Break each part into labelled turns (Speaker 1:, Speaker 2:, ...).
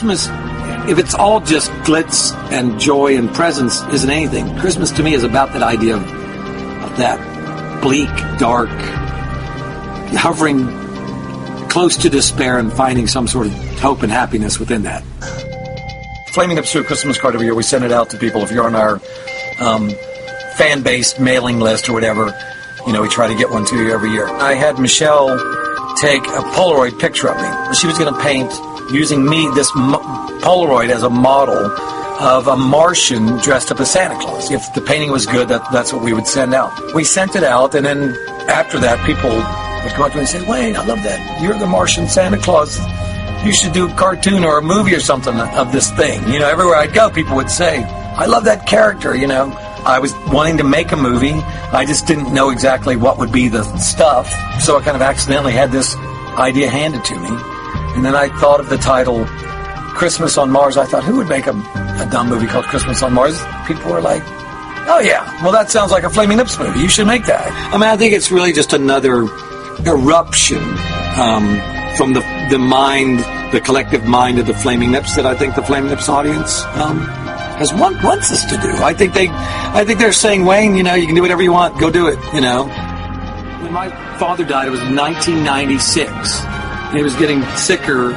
Speaker 1: Christmas, if it's all just glitz and joy and presents, isn't anything. Christmas to me is about that idea of that bleak, dark, hovering close to despair and finding some sort of hope and happiness within that. Flaming Lips through a Christmas card every year. We send it out to people. If you're on our fan-based mailing list or whatever, you know, we try to get one to you every year. I had Michelle take a Polaroid picture of me. She was going to paint, using me, this Polaroid as a model of a Martian dressed up as Santa Claus. If the painting was good, that's what we would send out. We sent it out, and then after that, people would go up to me and say, Wayne, I love that. You're the Martian Santa Claus. You should do a cartoon or a movie or something of this thing. You know, everywhere I'd go, people would say, I love that character, you know. I was wanting to make a movie. I just didn't know exactly what would be the stuff. So I kind of accidentally had this idea handed to me. And then I thought of the title Christmas on Mars. I thought, who would make a dumb movie called Christmas on Mars? People were like, oh yeah, well that sounds like a Flaming Lips movie. You should make that. I mean, I think it's really just another eruption from the mind, the collective mind of the Flaming Lips that I think the Flaming Lips audience wants us to do. I think they're saying, Wayne, you know, you can do whatever you want. Go do it, you know. When my father died, it was 1996. He was getting sicker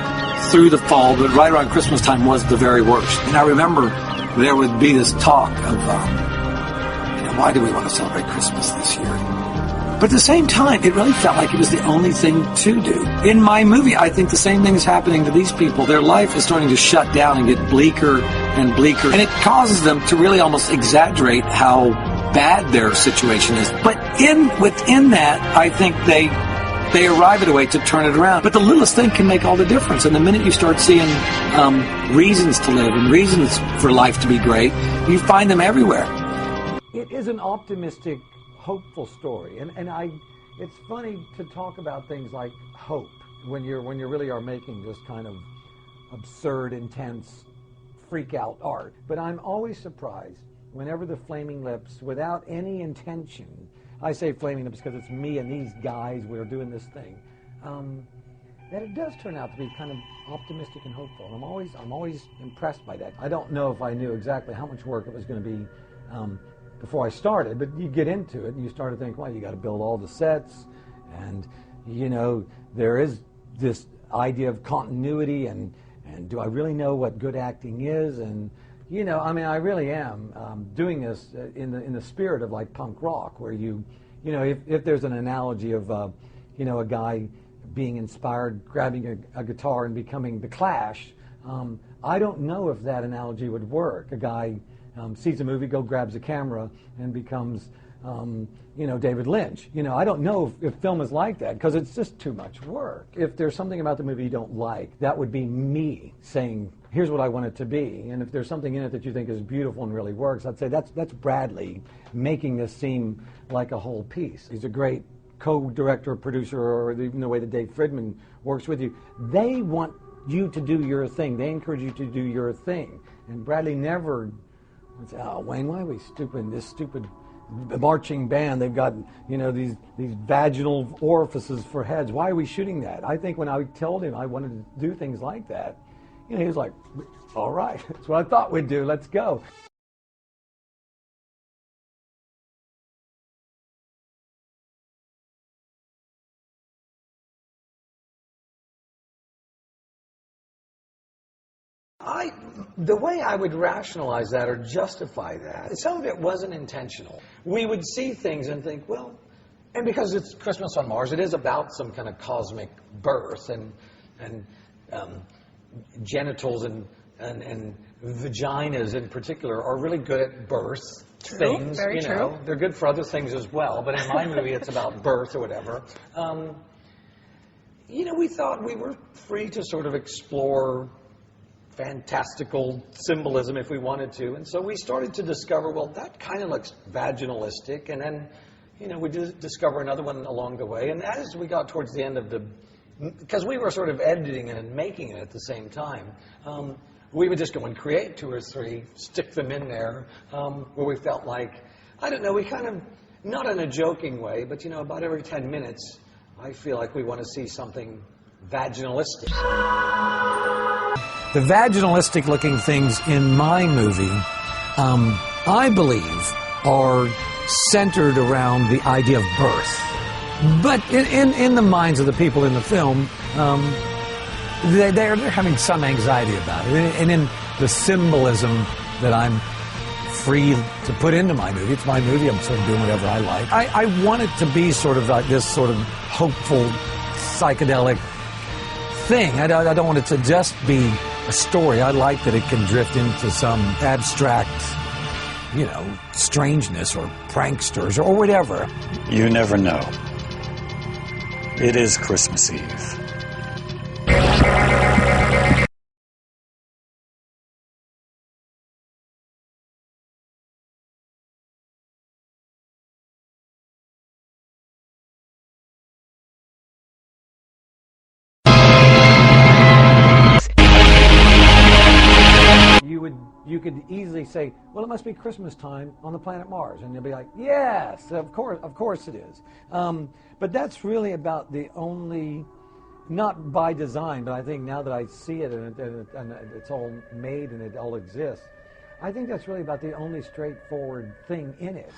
Speaker 1: through the fall, but right around Christmas time was the very worst. And I remember there would be this talk of, you know, why do we want to celebrate Christmas this year? But at the same time, it really felt like it was the only thing to do. In my movie, I think the same thing is happening to these people. Their life is starting to shut down and get bleaker and bleaker. And it causes them to really almost exaggerate how bad their situation is. But within that, I think they arrive at a way to turn it around. But the littlest thing can make all the difference. And the minute you start seeing reasons to live and reasons for life to be great, you find them everywhere.
Speaker 2: It is an optimistic, hopeful story. And it's funny to talk about things like hope when you really are making this kind of absurd, intense, freak out art. But I'm always surprised whenever the Flaming Lips, without any intention, I say Flaming Lips because it's me and these guys, we're doing this thing, that it does turn out to be kind of optimistic and hopeful. And I'm always impressed by that. I don't know if I knew exactly how much work it was going to be before I started, but you get into it and you start to think, well, you got to build all the sets, and you know, there is this idea of continuity, and do I really know what good acting is? And you know, I mean, I really am doing this in the spirit of like punk rock, where you know, if there's an analogy of you know, a guy being inspired, grabbing a guitar and becoming the Clash, I don't know if that analogy would work. A guy sees a movie, grabs a camera, and becomes, you know, David Lynch. You know, I don't know if film is like that, because it's just too much work. If there's something about the movie you don't like, that would be me saying, here's what I want it to be. And if there's something in it that you think is beautiful and really works, I'd say that's Bradley making this seem like a whole piece. He's a great co-director, producer, or even the way that Dave Fridman works with you. They want you to do your thing. They encourage you to do your thing. And Bradley never would say, oh, Wayne, why are we this stupid marching band? They've got, you know, these vaginal orifices for heads. Why are we shooting that? I think when I told him I wanted to do things like that, you know, he was like, all right, that's what I thought we'd do. Let's go. The way I would rationalize that or justify that, some of it wasn't intentional. We would see things and think, well, and because it's Christmas on Mars, it is about some kind of cosmic birth, and genitals and vaginas in particular are really good at birth things.
Speaker 3: Very
Speaker 2: you know, they're good for other things as well. But in my movie, it's about birth or whatever. You know, we thought we were free to sort of explore fantastical symbolism if we wanted to, and so we started to discover, well, that kind of looks vaginalistic, and then, you know, we did discover another one along the way, and as we got towards the end of because we were sort of editing it and making it at the same time, we would just go and create 2 or 3, stick them in there, where we felt like, I don't know, we kind of, not in a joking way, but, you know, about every 10 minutes, I feel like we want to see something vaginalistic. The vaginalistic looking things in my movie, I believe, are centered around the idea of birth. But in the minds of the people in the film, they're having some anxiety about it. And in the symbolism that I'm free to put into my movie, it's my movie, I'm sort of doing whatever I like. I want it to be sort of like this sort of hopeful, psychedelic thing. I don't want it to just be a story. I like that it can drift into some abstract, strangeness or pranksters or whatever.
Speaker 3: You never know. It is Christmas Eve.
Speaker 2: You could easily say, well, it must be Christmas time on the planet Mars. And you'll be like, yes, of course it is. But that's really about the only, not by design, but I think now that I see it and it's all made and it all exists, I think that's really about the only straightforward thing in it.